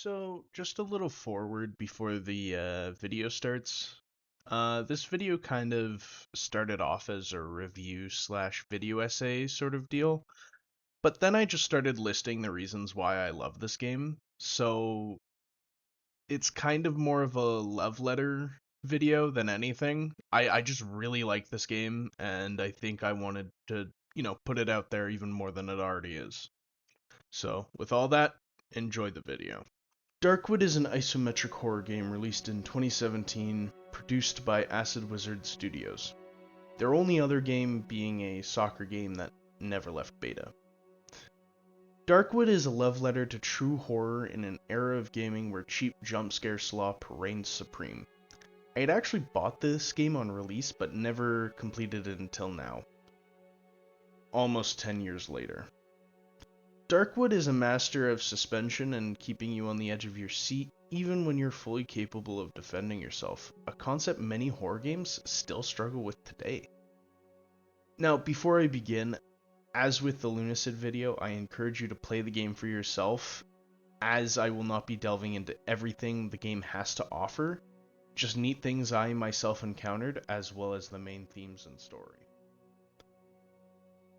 So, just a little forward before the video starts. This video kind of started off as a review slash video essay sort of deal, but then I just started listing the reasons why I love this game. So, it's kind of more of a love letter video than anything. I just really like this game, and I think I wanted to, put it out there even more than it already is. So, with all that, enjoy the video. Darkwood is an isometric horror game released in 2017, produced by Acid Wizard Studios. Their only other game being a soccer game that never left beta. Darkwood is a love letter to true horror in an era of gaming where cheap jump scare slop reigns supreme. I had actually bought this game on release but never completed it until now, almost 10 years later. Darkwood is a master of suspension and keeping you on the edge of your seat even when you're fully capable of defending yourself, a concept many horror games still struggle with today. Now, before I begin, as with the Lunacid video, I encourage you to play the game for yourself, as I will not be delving into everything the game has to offer, just neat things I myself encountered, as well as the main themes and story.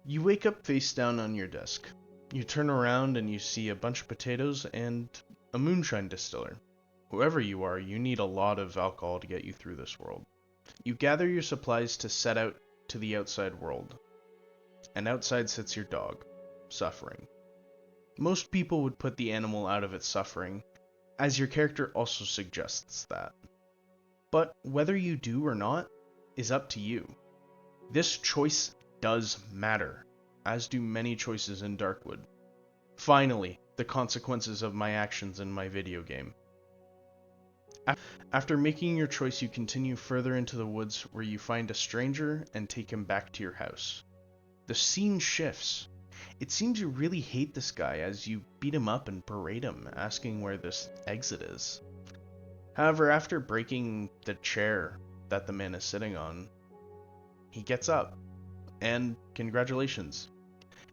You wake up face down on your desk. You turn around and you see a bunch of potatoes and a moonshine distiller. Whoever you are, you need a lot of alcohol to get you through this world. You gather your supplies to set out to the outside world. And outside sits your dog, suffering. Most people would put the animal out of its suffering, as your character also suggests that. But whether you do or not is up to you. This choice does matter, as do many choices in Darkwood. Finally, the consequences of my actions in my video game. After making your choice, you continue further into the woods where you find a stranger and take him back to your house. The scene shifts. It seems you really hate this guy as you beat him up and berate him, asking where this exit is. However, after breaking the chair that the man is sitting on, he gets up, and congratulations.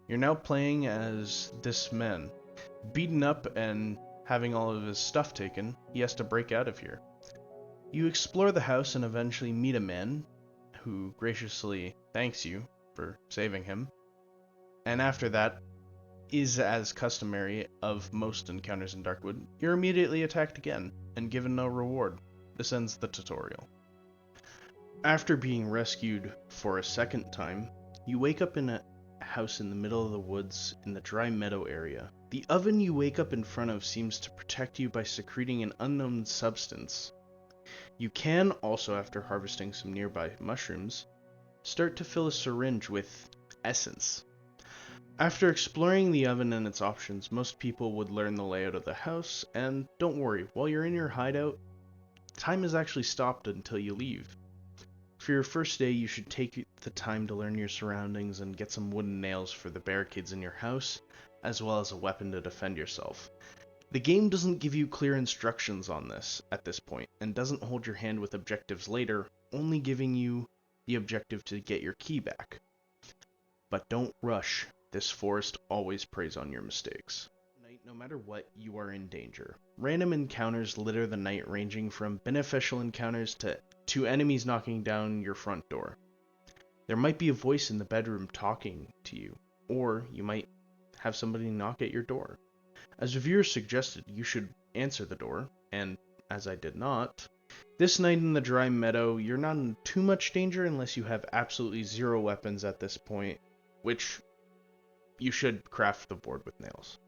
You're now playing as this man. Beaten up and having all of his stuff taken, he has to break out of here. You explore the house and eventually meet a man who graciously thanks you for saving him. And after that, is as customary of most encounters in Darkwood, you're immediately attacked again and given no reward. This ends the tutorial. After being rescued for a second time, you wake up in a house in the middle of the woods in the dry meadow area. The oven you wake up in front of seems to protect you by secreting an unknown substance. You can also, after harvesting some nearby mushrooms, start to fill a syringe with essence. After exploring the oven and its options, most people would learn the layout of the house, and don't worry, while you're in your hideout, time is actually stopped until you leave. For your first day, you should take the time to learn your surroundings and get some wooden nails for the barricades in your house, as well as a weapon to defend yourself. The game doesn't give you clear instructions on this at this point, and doesn't hold your hand with objectives later, only giving you the objective to get your key back. But don't rush, this forest always preys on your mistakes. No matter what, you are in danger. Random encounters litter the night, ranging from beneficial encounters to enemies knocking down your front door. There might be a voice in the bedroom talking to you, or you might have somebody knock at your door. As reviewers suggested, you should answer the door, and as I did not, this night in the dry meadow, you're not in too much danger unless you have absolutely zero weapons at this point, which you should craft the board with nails.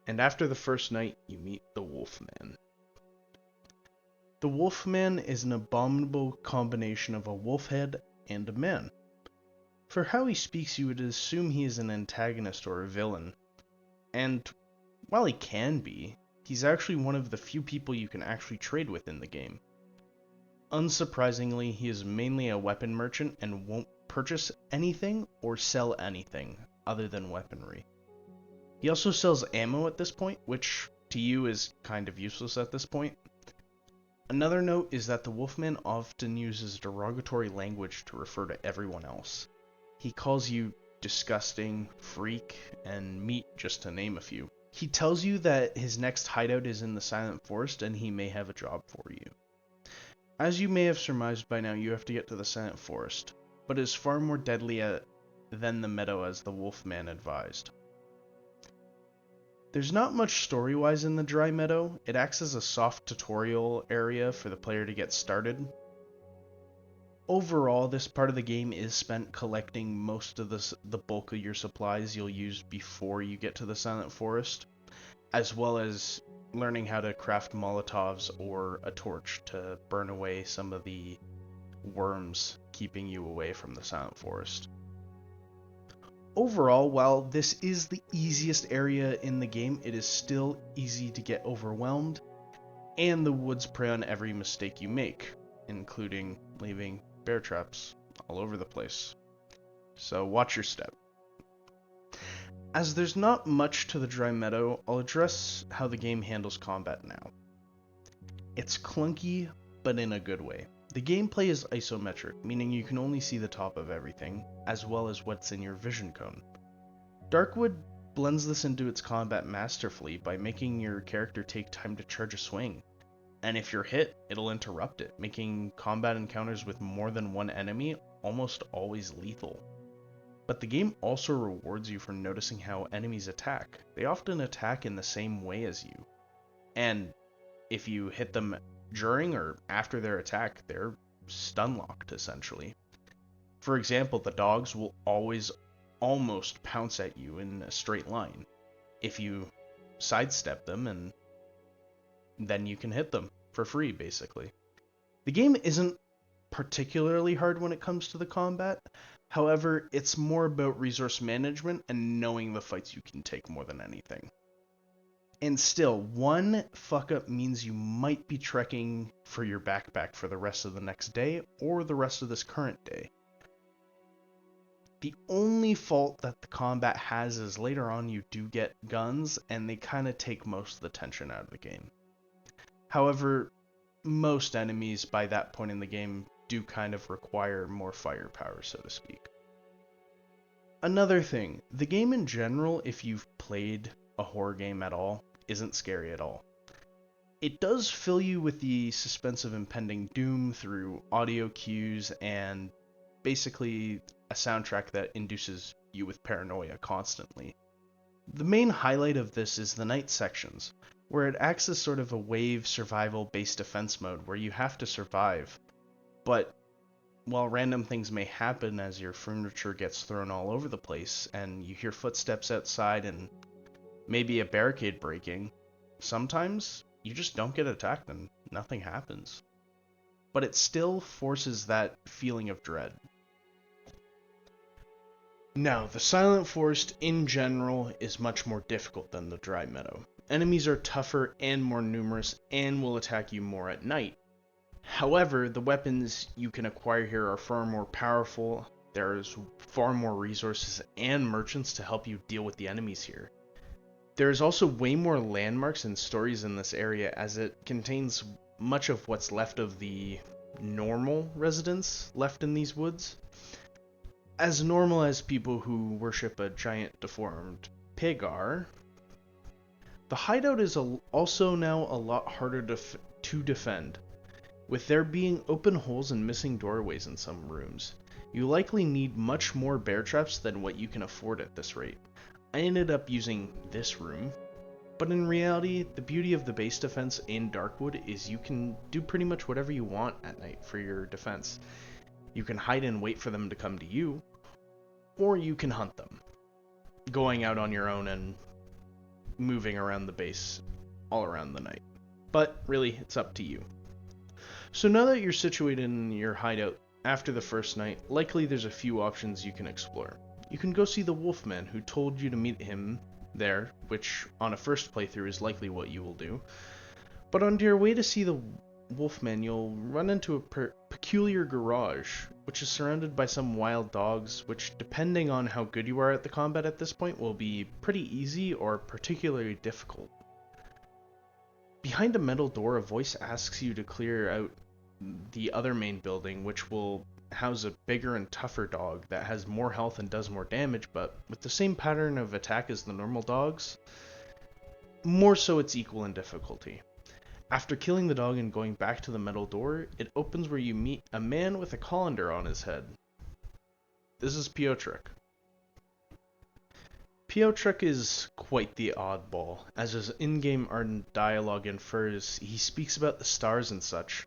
And after the first night, you meet the Wolfman. The Wolfman is an abominable combination of a wolf head and a man. For how he speaks, you would assume he is an antagonist or a villain. And while he can be, he's actually one of the few people you can actually trade with in the game. Unsurprisingly, he is mainly a weapon merchant and won't purchase anything or sell anything other than weaponry. He also sells ammo at this point, which to you is kind of useless at this point. Another note is that the Wolfman often uses derogatory language to refer to everyone else. He calls you disgusting, freak, and meat, just to name a few. He tells you that his next hideout is in the Silent Forest and he may have a job for you. As you may have surmised by now, you have to get to the Silent Forest, but it is far more deadly than the meadow, as the Wolfman advised. There's not much story-wise in the Dry Meadow. It acts as a soft tutorial area for the player to get started. Overall, this part of the game is spent collecting most of the bulk of your supplies you'll use before you get to the Silent Forest, as well as learning how to craft Molotovs or a torch to burn away some of the worms keeping you away from the Silent Forest. Overall, while this is the easiest area in the game, it is still easy to get overwhelmed, and the woods prey on every mistake you make, including leaving bear traps all over the place. So watch your step. As there's not much to the Dry Meadow, I'll address how the game handles combat now. It's clunky, but in a good way. The gameplay is isometric, meaning you can only see the top of everything, as well as what's in your vision cone. Darkwood blends this into its combat masterfully by making your character take time to charge a swing. And if you're hit, it'll interrupt it, making combat encounters with more than one enemy almost always lethal. But the game also rewards you for noticing how enemies attack. They often attack in the same way as you. And if you hit them during or after their attack, they're stun locked essentially. For example, the dogs will always almost pounce at you in a straight line. If you sidestep them, and then you can hit them for free, basically. The game isn't particularly hard when it comes to the combat. However, it's more about resource management and knowing the fights you can take more than anything. And still, one fuck up means you might be trekking for your backpack for the rest of the next day or the rest of this current day. The only fault that the combat has is later on you do get guns, and they kind of take most of the tension out of the game. However, most enemies by that point in the game do kind of require more firepower, so to speak. Another thing, the game in general, if you've played a horror game at all, isn't scary at all. It does fill you with the suspense of impending doom through audio cues and basically a soundtrack that induces you with paranoia constantly. The main highlight of this is the night sections, where it acts as sort of a wave survival-based defense mode where you have to survive. But while random things may happen as your furniture gets thrown all over the place and you hear footsteps outside and maybe a barricade breaking, sometimes you just don't get attacked and nothing happens. But it still forces that feeling of dread. Now, the Silent Forest in general is much more difficult than the Dry Meadow. Enemies are tougher and more numerous and will attack you more at night. However, the weapons you can acquire here are far more powerful, there's far more resources and merchants to help you deal with the enemies here. There is also way more landmarks and stories in this area, as it contains much of what's left of the normal residents left in these woods. As normal as people who worship a giant deformed pig are, the hideout is also now a lot harder to defend. With there being open holes and missing doorways in some rooms, you likely need much more bear traps than what you can afford at this rate. I ended up using this room, but in reality, the beauty of the base defense in Darkwood is you can do pretty much whatever you want at night for your defense. You can hide and wait for them to come to you, or you can hunt them, going out on your own and moving around the base all around the night. But really, it's up to you. So now that you're situated in your hideout after the first night, likely there's a few options you can explore. You can go see the Wolfman who told you to meet him there, which on a first playthrough is likely what you will do. But on your way to see the Wolfman, you'll run into a peculiar garage, which is surrounded by some wild dogs, which, depending on how good you are at the combat at this point, will be pretty easy or particularly difficult. Behind a metal door, a voice asks you to clear out the other main building, which will house a bigger and tougher dog that has more health and does more damage, but with the same pattern of attack as the normal dogs. more so it's equal in difficulty. After killing the dog and going back to the metal door, it opens where you meet a man with a colander on his head. This is Piotrek. Piotrek is quite the oddball. As his in-game ardent dialogue infers, he speaks about the stars and such,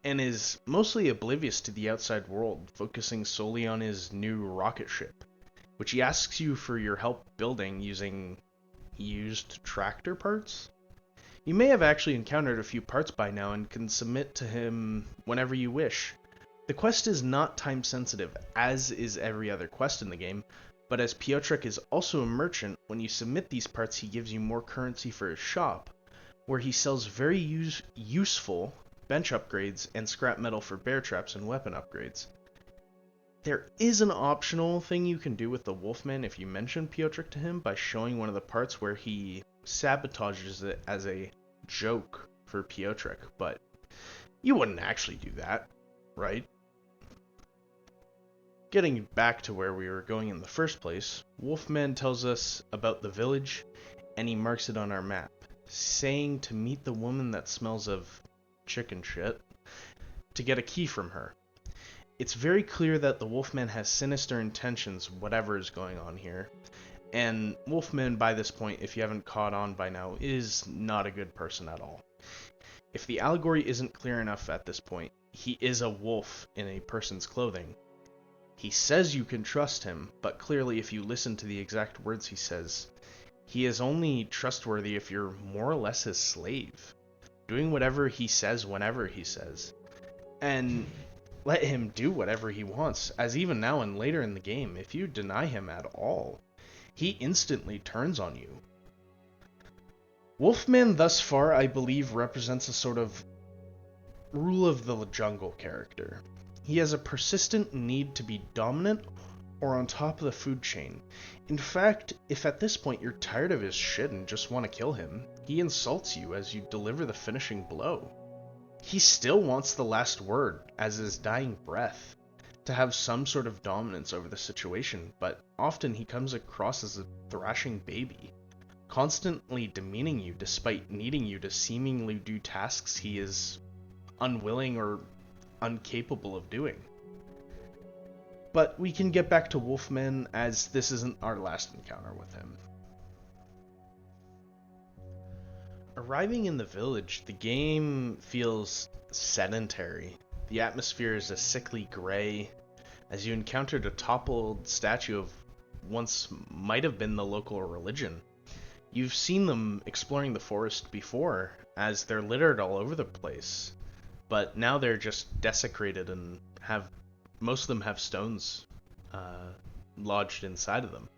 and is mostly oblivious to the outside world, focusing solely on his new rocket ship, which he asks you for your help building using used tractor parts. You may have actually encountered a few parts by now and can submit to him whenever you wish. The quest is not time sensitive, as is every other quest in the game, but as Piotrek is also a merchant, when you submit these parts he gives you more currency for his shop, where he sells very useful bench upgrades and scrap metal for bear traps and weapon upgrades. There is an optional thing you can do with the Wolfman if you mention Piotrek to him by showing one of the parts where he sabotages it as a joke for Piotrek, but you wouldn't actually do that, right? Getting back to where we were going in the first place, Wolfman tells us about the village and he marks it on our map, saying to meet the woman that smells of chicken shit to get a key from her. It's very clear that the Wolfman has sinister intentions, whatever is going on here. And Wolfman, by this point, if you haven't caught on by now, is not a good person at all. If the allegory isn't clear enough at this point, he is a wolf in a person's clothing. He says you can trust him, but clearly if you listen to the exact words he says, he is only trustworthy if you're more or less his slave, doing whatever he says whenever he says. And let him do whatever he wants, as even now and later in the game, if you deny him at all, he instantly turns on you. Wolfman thus far, I believe, represents a sort of rule of the jungle character. He has a persistent need to be dominant or on top of the food chain. In fact, if at this point you're tired of his shit and just want to kill him, he insults you as you deliver the finishing blow. He still wants the last word, as his dying breath, to have some sort of dominance over the situation, but often he comes across as a thrashing baby, constantly demeaning you despite needing you to seemingly do tasks he is unwilling or incapable of doing. But we can get back to Wolfman, as this isn't our last encounter with him. Arriving in the village, the game feels sedentary. The atmosphere is a sickly gray, as you encountered a toppled statue of once might have been the local religion. You've seen them exploring the forest before, as they're littered all over the place, but now they're just desecrated and most of them have stones lodged inside of them.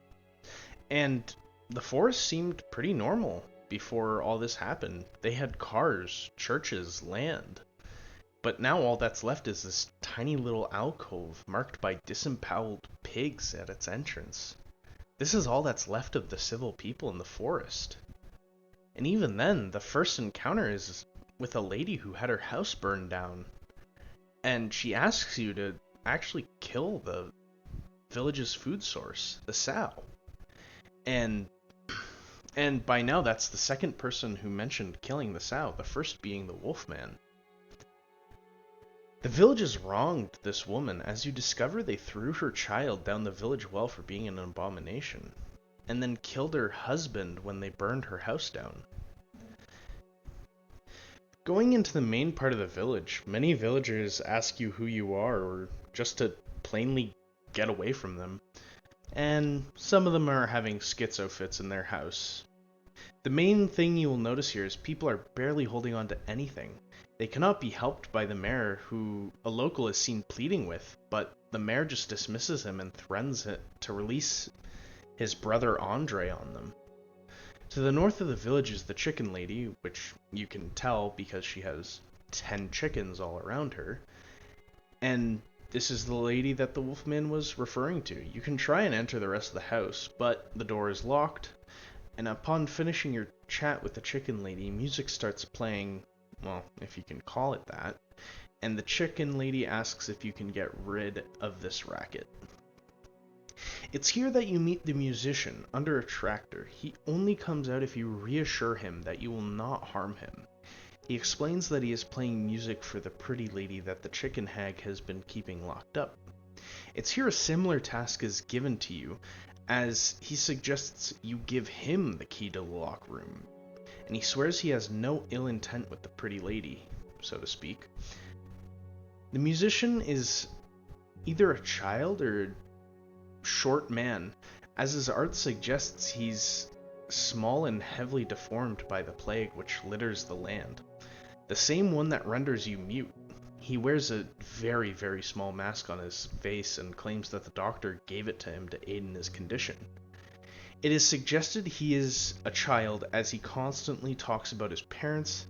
And the forest seemed pretty normal before all this happened. They had cars, churches, land. But now all that's left is this tiny little alcove marked by disemboweled pigs at its entrance. This is all that's left of the civil people in the forest. And even then, the first encounter is with a lady who had her house burned down. And she asks you to actually kill the village's food source, the sow. And by now that's the second person who mentioned killing the sow, the first being the Wolfman. The village has wronged this woman, as you discover they threw her child down the village well for being an abomination, and then killed her husband when they burned her house down. Going into the main part of the village, many villagers ask you who you are, or just to plainly get away from them, and some of them are having schizo fits in their house. The main thing you will notice here is people are barely holding on to anything. They cannot be helped by the mayor, who a local is seen pleading with, but the mayor just dismisses him and threatens to release his brother Andre on them. To the north of the village is the chicken lady, which you can tell because she has 10 chickens all around her, and this is the lady that the Wolfman was referring to. You can try and enter the rest of the house, but the door is locked, and upon finishing your chat with the chicken lady, music starts playing, well, if you can call it that, and the chicken lady asks if you can get rid of this racket. It's here that you meet the musician under a tractor. He only comes out if you reassure him that you will not harm him. He explains that he is playing music for the pretty lady that the chicken hag has been keeping locked up. It's here a similar task is given to you, as he suggests you give him the key to the lock room, and he swears he has no ill intent with the pretty lady, so to speak. The musician is either a child or a short man, as his art suggests he's small and heavily deformed by the plague which litters the land, the same one that renders you mute. He wears a very, very small mask on his face and claims that the doctor gave it to him to aid in his condition. It is suggested he is a child as he constantly talks about his parents,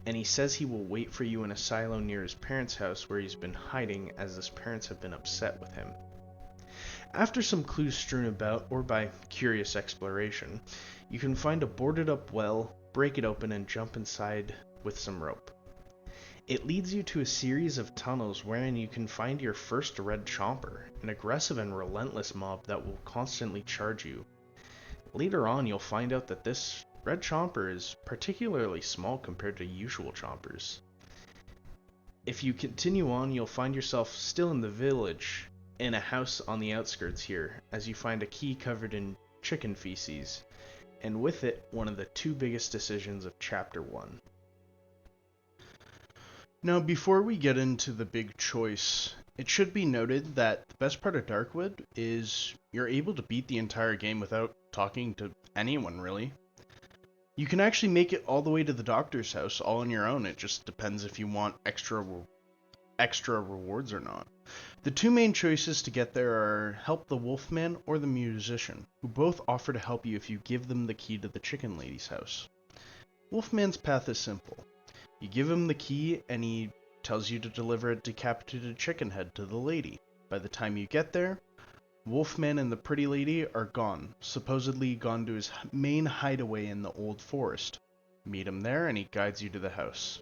and he says he will wait for you in a silo near his parents' house where he's been hiding as his parents have been upset with him. After some clues strewn about, or by curious exploration, you can find a boarded up well, break it open, and jump inside with some rope. It leads you to a series of tunnels wherein you can find your first red chomper, an aggressive and relentless mob that will constantly charge you. Later on, you'll find out that this red chomper is particularly small compared to usual chompers. If you continue on, you'll find yourself still in the village, in a house on the outskirts here, as you find a key covered in chicken feces, and with it, one of the two biggest decisions of Chapter 1. Now, before we get into the big choice, it should be noted that the best part of Darkwood is you're able to beat the entire game without talking to anyone, really. You can actually make it all the way to the doctor's house all on your own. It just depends if you want extra rewards or not. The two main choices to get there are help the Wolfman or the musician, who both offer to help you if you give them the key to the chicken lady's house. Wolfman's path is simple. You give him the key and he tells you to deliver a decapitated chicken head to the lady. By the time you get there, Wolfman and the pretty lady are gone, supposedly gone to his main hideaway in the old forest. Meet him there and he guides you to the house.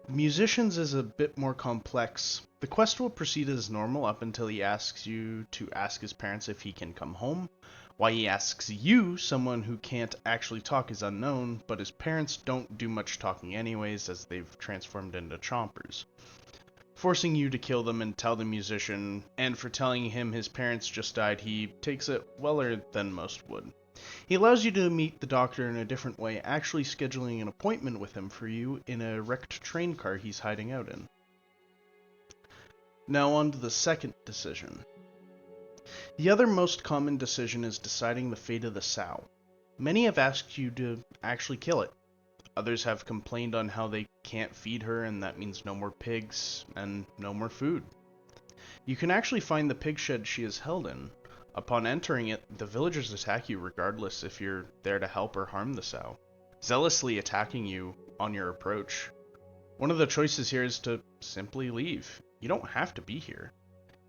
The musician's is a bit more complex. The quest will proceed as normal up until he asks you to ask his parents if he can come home. Why he asks you, someone who can't actually talk, is unknown, but his parents don't do much talking anyways as they've transformed into chompers, forcing you to kill them and tell the musician, and for telling him his parents just died, he takes it weller than most would. He allows you to meet the doctor in a different way, actually scheduling an appointment with him for you in a wrecked train car he's hiding out in. Now on to the second decision. The other most common decision is deciding the fate of the sow. Many have asked you to actually kill it. Others have complained on how they can't feed her and that means no more pigs and no more food. You can actually find the pig shed she is held in. Upon entering it, the villagers attack you regardless if you're there to help or harm the sow, zealously attacking you on your approach. One of the choices here is to simply leave. You don't have to be here.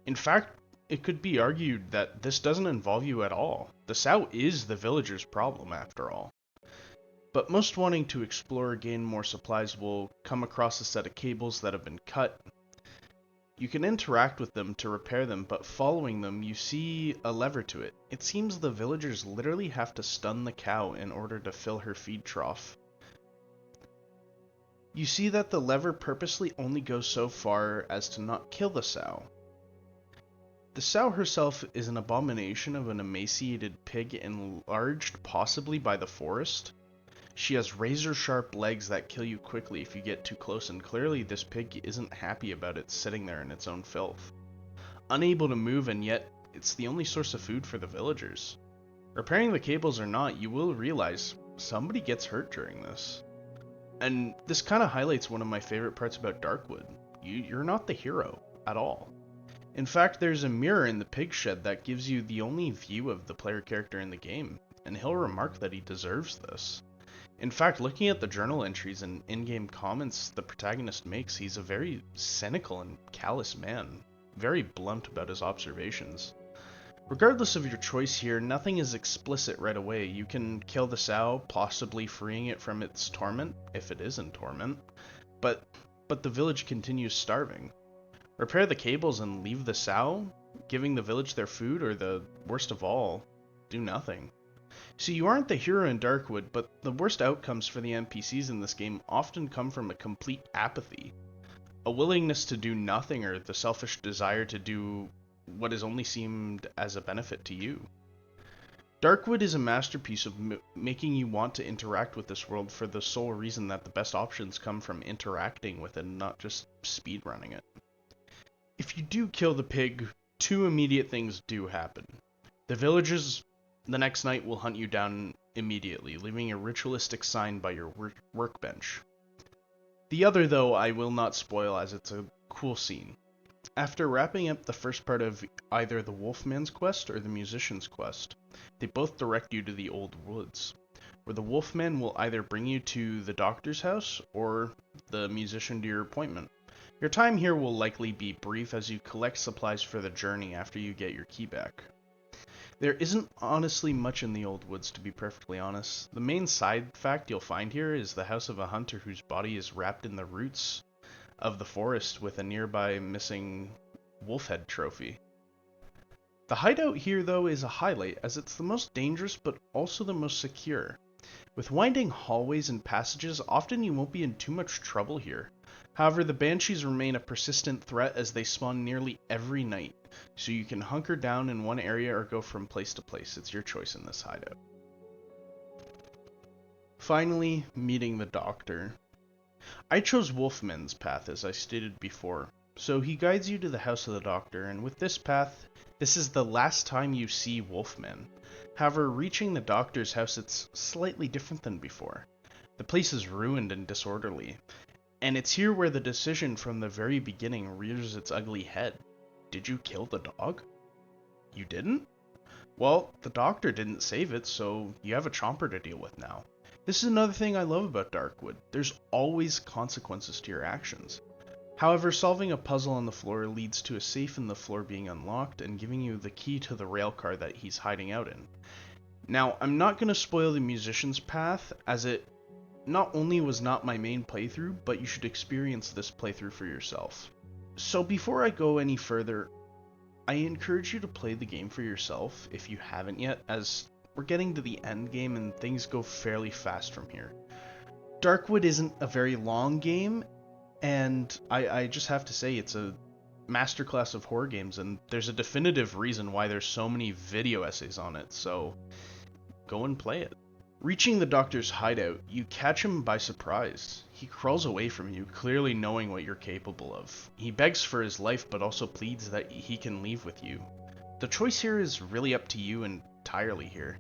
In fact, it could be argued that this doesn't involve you at all. The sow is the villagers' problem after all. But most wanting to explore or gain more supplies will come across a set of cables that have been cut. You can interact with them to repair them, but following them, you see a lever to it. It seems the villagers literally have to stun the cow in order to fill her feed trough. You see that the lever purposely only goes so far as to not kill the sow. The sow herself is an abomination of an emaciated pig enlarged possibly by the forest. She has razor-sharp legs that kill you quickly if you get too close, and clearly this pig isn't happy about it sitting there in its own filth. Unable to move, and yet it's the only source of food for the villagers. Repairing the cables or not, you will realize somebody gets hurt during this. And this kind of highlights one of my favorite parts about Darkwood. You're not the hero at all. In fact, there's a mirror in the pig shed that gives you the only view of the player character in the game, and he'll remark that he deserves this. In fact, looking at the journal entries and in-game comments the protagonist makes, he's a very cynical and callous man, very blunt about his observations. Regardless of your choice here, nothing is explicit right away. You can kill the sow, possibly freeing it from its torment, if it is in torment, but the village continues starving. Repair the cables and leave the sow? giving the village their food, or the worst of all, do nothing. So you aren't the hero in Darkwood, but the worst outcomes for the NPCs in this game often come from a complete apathy, a willingness to do nothing, or the selfish desire to do what is only seemed as a benefit to you. Darkwood is a masterpiece of making you want to interact with this world for the sole reason that the best options come from interacting with it, and not just speedrunning it. If you do kill the pig, two immediate things do happen. The villagers the next night will hunt you down immediately, leaving a ritualistic sign by your workbench. The other, though, I will not spoil, as it's a cool scene. After wrapping up the first part of either the Wolfman's quest or the Musician's quest, they both direct you to the Old Woods, where the Wolfman will either bring you to the doctor's house or the musician to your appointment. Your time here will likely be brief as you collect supplies for the journey after you get your key back. There isn't honestly much in the Old Woods, to be perfectly honest. The main side fact you'll find here is the house of a hunter whose body is wrapped in the roots of the forest with a nearby missing wolf head trophy. The hideout here, though, is a highlight, as it's the most dangerous but also the most secure. With winding hallways and passages, often you won't be in too much trouble here. However, the banshees remain a persistent threat as they spawn nearly every night, so you can hunker down in one area or go from place to place. It's your choice in this hideout. Finally, meeting the doctor. I chose Wolfman's path, as I stated before, so he guides you to the house of the doctor, and with this path, this is the last time you see Wolfman. However, reaching the doctor's house, it's slightly different than before. The place is ruined and disorderly, and it's here where the decision from the very beginning rears its ugly head. Did you kill the dog? You didn't? Well, the doctor didn't save it, so you have a chomper to deal with now. This is another thing I love about Darkwood. There's always consequences to your actions. However, solving a puzzle on the floor leads to a safe in the floor being unlocked and giving you the key to the rail car that he's hiding out in. Now, I'm not going to spoil the musician's path, as it not only was not my main playthrough, but you should experience this playthrough for yourself. So before I go any further, I encourage you to play the game for yourself if you haven't yet, as we're getting to the end game and things go fairly fast from here. Darkwood isn't a very long game, and I just have to say it's a masterclass of horror games, and there's a definitive reason why there's so many video essays on it, so go and play it. Reaching the doctor's hideout, you catch him by surprise. He crawls away from you, clearly knowing what you're capable of. He begs for his life, but also pleads that he can leave with you. The choice here is really up to you entirely here.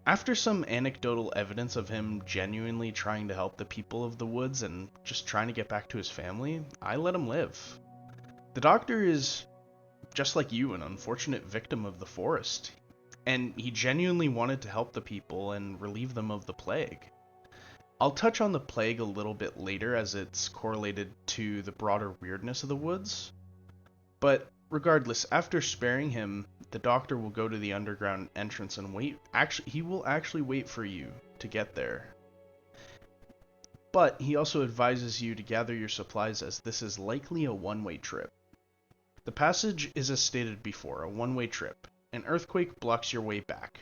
After some anecdotal evidence of him genuinely trying to help the people of the woods and just trying to get back to his family, I let him live. The doctor is, just like you, an unfortunate victim of the forest, and he genuinely wanted to help the people and relieve them of the plague. I'll touch on the plague a little bit later as it's correlated to the broader weirdness of the woods, but regardless, after sparing him, the doctor will go to the underground entrance and wait. He will actually wait for you to get there. But he also advises you to gather your supplies, as this is likely a one-way trip. The passage is, as stated before, a one-way trip. An earthquake blocks your way back.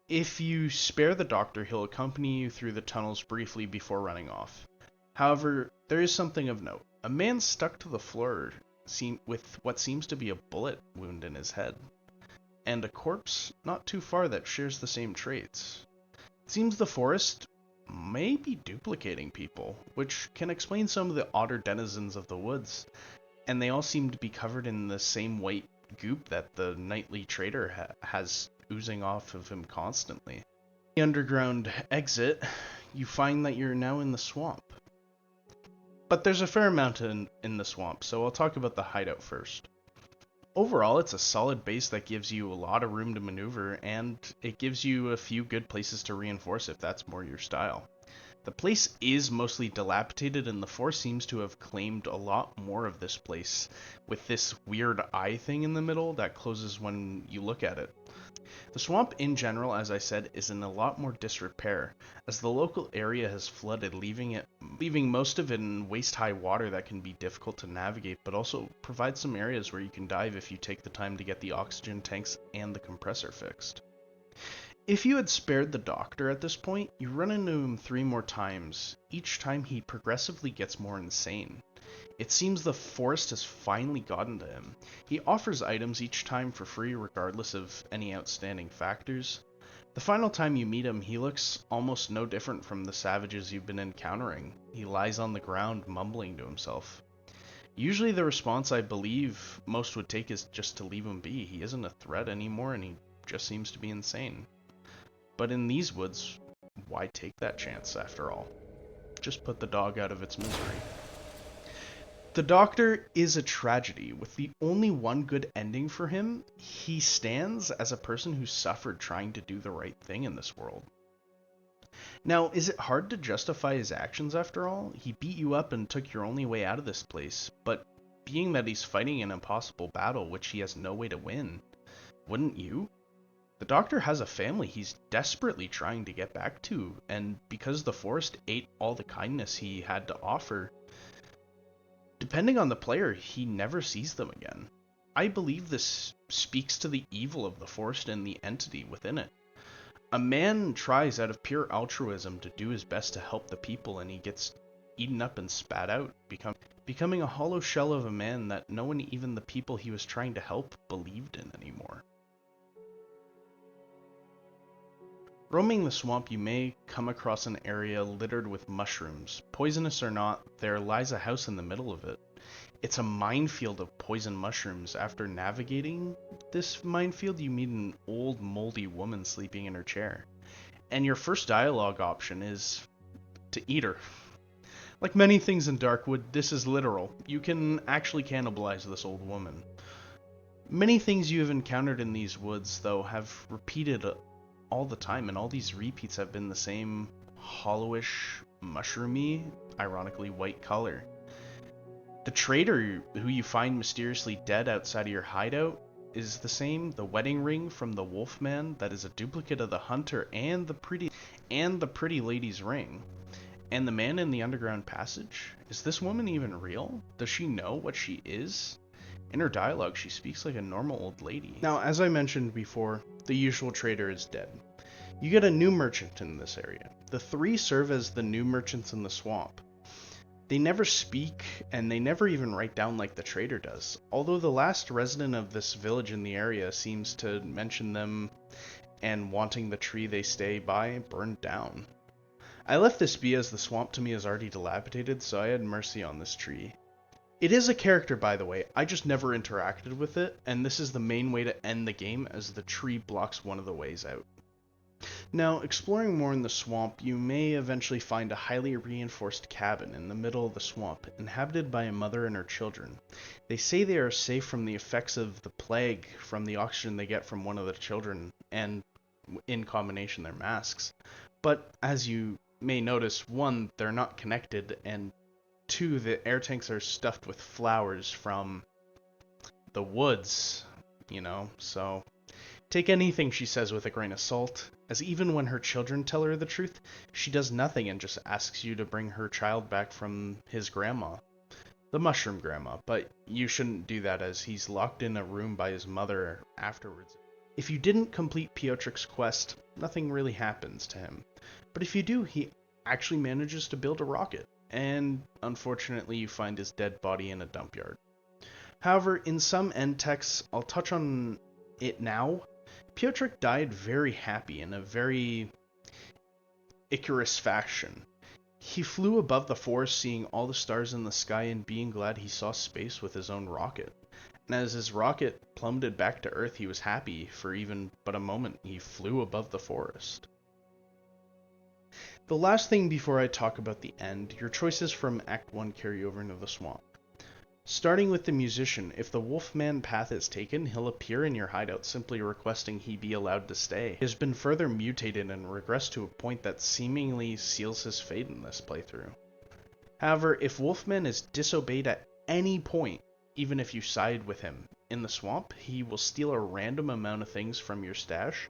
If you spare the doctor, he'll accompany you through the tunnels briefly before running off. However, there is something of note. A man stuck to the floor with what seems to be a bullet wound in his head, and a corpse not too far that shares the same traits. It seems the forest may be duplicating people, which can explain some of the odder denizens of the woods, and they all seem to be covered in the same white goop that the nightly trader has oozing off of him constantly. The underground exit, you find that you're now in the swamp. But there's a fair amount in the swamp, so I'll talk about the hideout first. Overall, it's a solid base that gives you a lot of room to maneuver, and it gives you a few good places to reinforce if that's more your style. The place is mostly dilapidated, and the Force seems to have claimed a lot more of this place, with this weird eye thing in the middle that closes when you look at it. The swamp in general, as I said, is in a lot more disrepair, as the local area has flooded, leaving most of it in waist-high water that can be difficult to navigate, but also provides some areas where you can dive if you take the time to get the oxygen tanks and the compressor fixed. If you had spared the doctor at this point, you run into him 3 more times. Each time he progressively gets more insane. It seems the forest has finally gotten to him. He offers items each time for free regardless of any outstanding factors. The final time you meet him, he looks almost no different from the savages you've been encountering. He lies on the ground mumbling to himself. Usually the response I believe most would take is just to leave him be. He isn't a threat anymore and he just seems to be insane. But in these woods, why take that chance after all? Just put the dog out of its misery. The Doctor is a tragedy. With the only one good ending for him, he stands as a person who suffered trying to do the right thing in this world. Now, is it hard to justify his actions after all? He beat you up and took your only way out of this place, but being that he's fighting an impossible battle which he has no way to win, wouldn't you? The Doctor has a family he's desperately trying to get back to, and because the forest ate all the kindness he had to offer, depending on the player, he never sees them again. I believe this speaks to the evil of the forest and the entity within it. A man tries out of pure altruism to do his best to help the people, and he gets eaten up and spat out, becoming a hollow shell of a man that no one, even the people he was trying to help, believed in anymore. Roaming the swamp, you may come across an area littered with mushrooms. Poisonous or not, there lies a house in the middle of it. It's a minefield of poison mushrooms. After navigating this minefield, you meet an old, moldy woman sleeping in her chair. And your first dialogue option is to eat her. Like many things in Darkwood, this is literal. You can actually cannibalize this old woman. Many things you have encountered in these woods, though, have repeated all the time, and all these repeats have been the same hollowish, mushroomy, ironically white color. The trader who you find mysteriously dead outside of your hideout is the same. The wedding ring from the Wolfman that is a duplicate of the hunter and the pretty lady's ring. And the man in the underground passage? Is this woman even real? Does she know what she is? In her dialogue, she speaks like a normal old lady. Now, as I mentioned before, the usual trader is dead. You get a new merchant in this area. The 3 serve as the new merchants in the swamp. They never speak, and they never even write down like the trader does, although the last resident of this village in the area seems to mention them and wanting the tree they stay by burned down. I left this be as the swamp to me is already dilapidated, so I had mercy on this tree. It is a character, by the way. I just never interacted with it, and this is the main way to end the game, as the tree blocks one of the ways out. Now, exploring more in the swamp, you may eventually find a highly reinforced cabin in the middle of the swamp, inhabited by a mother and her children. They say they are safe from the effects of the plague from the oxygen they get from one of the children, and in combination their masks. But as you may notice, 1, they're not connected, and 2, the air tanks are stuffed with flowers from the woods, so take anything she says with a grain of salt, as even when her children tell her the truth, she does nothing and just asks you to bring her child back from his grandma, the mushroom grandma, but you shouldn't do that as he's locked in a room by his mother afterwards. If you didn't complete Piotric's quest, nothing really happens to him, but if you do, he actually manages to build a rocket. And unfortunately you find his dead body in a dump yard. However, in some end texts, I'll touch on it now, Piotrek died very happy in a very Icarus fashion. He flew above the forest, seeing all the stars in the sky and being glad he saw space with his own rocket. And as his rocket plummeted back to Earth, he was happy for even but a moment. He flew above the forest. The last thing before I talk about the end, your choices from Act 1 carry over into the swamp. Starting with the musician, if the Wolfman path is taken, he'll appear in your hideout simply requesting he be allowed to stay. He has been further mutated and regressed to a point that seemingly seals his fate in this playthrough. However, if Wolfman is disobeyed at any point, even if you side with him in the swamp, he will steal a random amount of things from your stash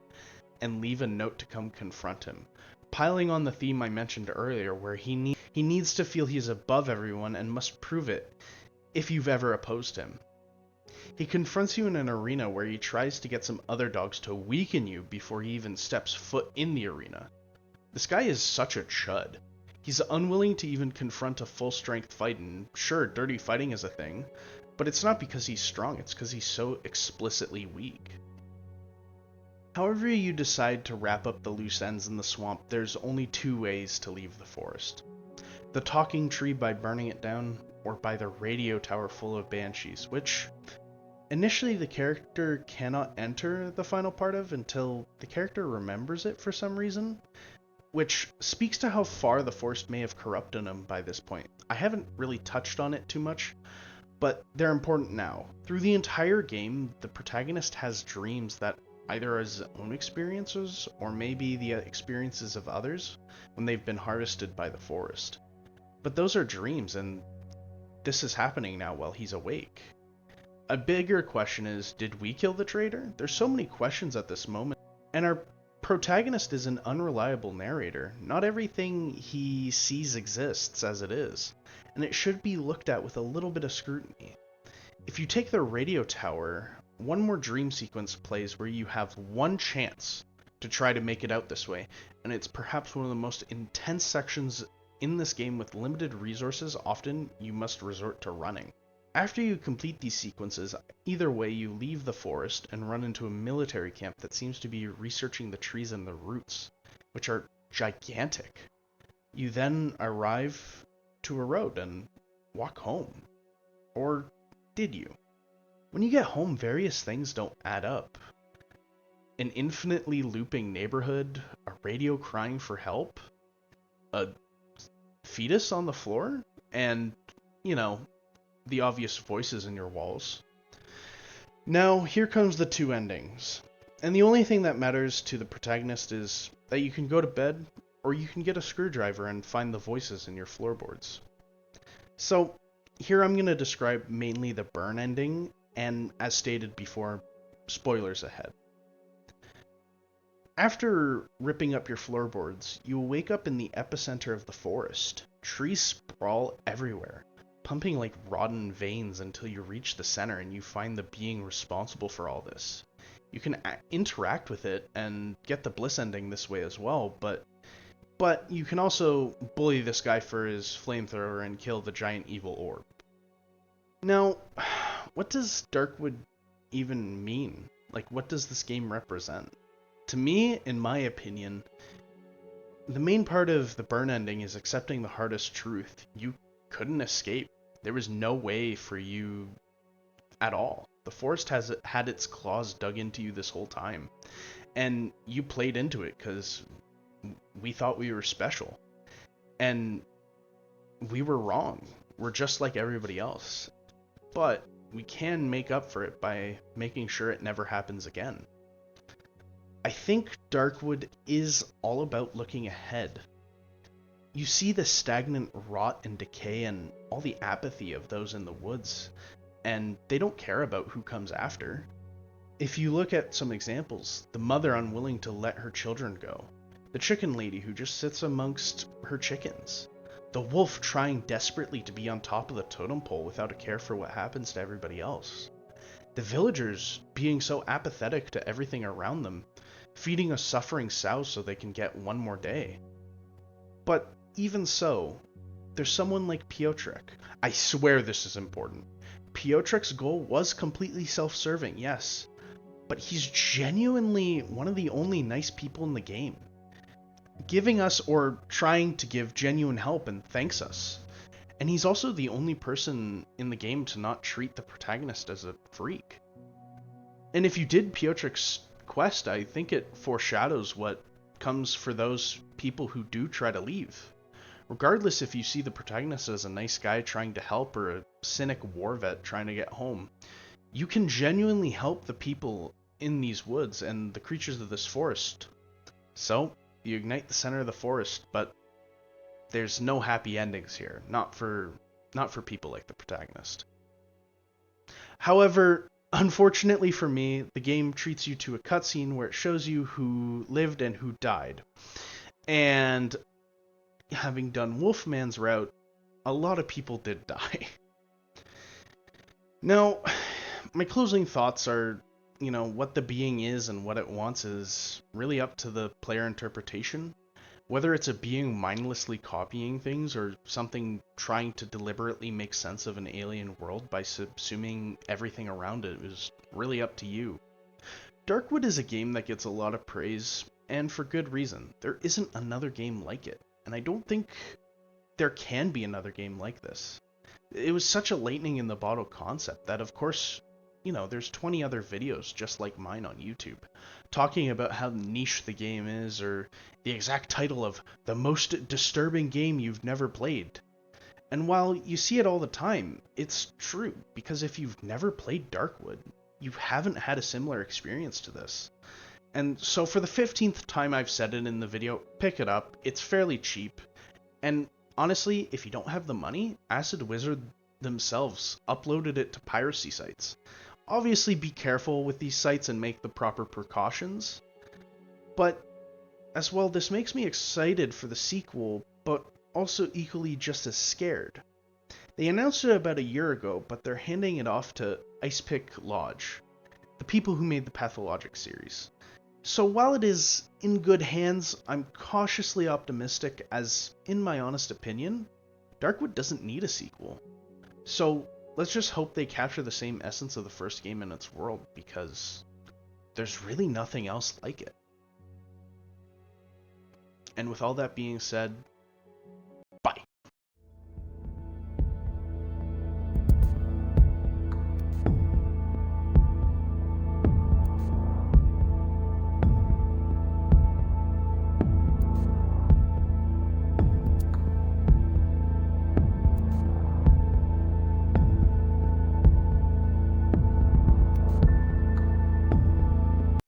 and leave a note to come confront him, piling on the theme I mentioned earlier where he needs to feel he's above everyone and must prove it if you've ever opposed him. He confronts you in an arena where he tries to get some other dogs to weaken you before he even steps foot in the arena. This guy is such a chud. He's unwilling to even confront a full-strength fight, and sure, dirty fighting is a thing, but it's not because he's strong, it's because he's so explicitly weak. However you decide to wrap up the loose ends in the swamp, there's only two ways to leave the forest. The talking tree by burning it down, or by the radio tower full of banshees, which initially the character cannot enter the final part of until the character remembers it for some reason, which speaks to how far the forest may have corrupted him by this point. I haven't really touched on it too much, but they're important now. Through the entire game, the protagonist has dreams that either are his own experiences or maybe the experiences of others when they've been harvested by the forest. But those are dreams, and this is happening now while he's awake. A bigger question is, did we kill the traitor? There's so many questions at this moment, and our protagonist is an unreliable narrator. Not everything he sees exists as it is, and it should be looked at with a little bit of scrutiny. If you take the radio tower, one more dream sequence plays where you have one chance to try to make it out this way, and it's perhaps one of the most intense sections in this game. With limited resources, often you must resort to running. After you complete these sequences, either way you leave the forest and run into a military camp that seems to be researching the trees and the roots, which are gigantic. You then arrive to a road and walk home. Or did you? When you get home, various things don't add up. An infinitely looping neighborhood, a radio crying for help, a fetus on the floor, and, the obvious voices in your walls. Now, here comes the two endings. And the only thing that matters to the protagonist is that you can go to bed, or you can get a screwdriver and find the voices in your floorboards. So, here I'm going to describe mainly the burn ending, and as stated before, spoilers ahead. After ripping up your floorboards, you will wake up in the epicenter of the forest. Trees sprawl everywhere, pumping like rotten veins until you reach the center and you find the being responsible for all this. You can interact with it and get the bliss ending this way as well, but you can also bully this guy for his flamethrower and kill the giant evil orb. Now, what does Darkwood even mean? Like, what does this game represent? To me, in my opinion, the main part of the burn ending is accepting the hardest truth. You couldn't escape. There was no way for you at all. The forest has had its claws dug into you this whole time, and you played into it because we thought we were special, and we were wrong. We're just like everybody else, but we can make up for it by making sure it never happens again. I think Darkwood is all about looking ahead. You see the stagnant rot and decay and all the apathy of those in the woods, and they don't care about who comes after. If you look at some examples, the mother unwilling to let her children go, the chicken lady who just sits amongst her chickens, the wolf trying desperately to be on top of the totem pole without a care for what happens to everybody else, the villagers being so apathetic to everything around them, feeding a suffering sow so they can get one more day. But even so, there's someone like Piotrek. I swear this is important. Piotrek's goal was completely self-serving, yes, but he's genuinely one of the only nice people in the game, giving us or trying to give genuine help and thanks us. And he's also the only person in the game to not treat the protagonist as a freak. And if you did Piotrek's quest, I think it foreshadows what comes for those people who do try to leave. Regardless if you see the protagonist as a nice guy trying to help or a cynic war vet trying to get home, you can genuinely help the people in these woods and the creatures of this forest. So, you ignite the center of the forest, but there's no happy endings here, not for people like the protagonist. However, unfortunately for me, the game treats you to a cutscene where it shows you who lived and who died. And having done Wolfman's route, a lot of people did die. Now, my closing thoughts are, what the being is and what it wants is really up to the player interpretation. Whether it's a being mindlessly copying things or something trying to deliberately make sense of an alien world by subsuming everything around it is really up to you. Darkwood is a game that gets a lot of praise, and for good reason. There isn't another game like it, and I don't think there can be another game like this. It was such a lightning in the bottle concept that, of course, there's 20 other videos just like mine on YouTube talking about how niche the game is, or the exact title of the most disturbing game you've never played. And while you see it all the time, it's true, because if you've never played Darkwood, you haven't had a similar experience to this. And so for the 15th time I've said it in the video, pick it up, it's fairly cheap, and honestly, if you don't have the money, Acid Wizard themselves uploaded it to piracy sites. Obviously be careful with these sites and make the proper precautions, but as well, this makes me excited for the sequel, but also equally just as scared. They announced it about a year ago, but they're handing it off to Icepick Lodge, the people who made the Pathologic series. So while it is in good hands, I'm cautiously optimistic as, in my honest opinion, Darkwood doesn't need a sequel. So let's just hope they capture the same essence of the first game in its world, because there's really nothing else like it. And with all that being said,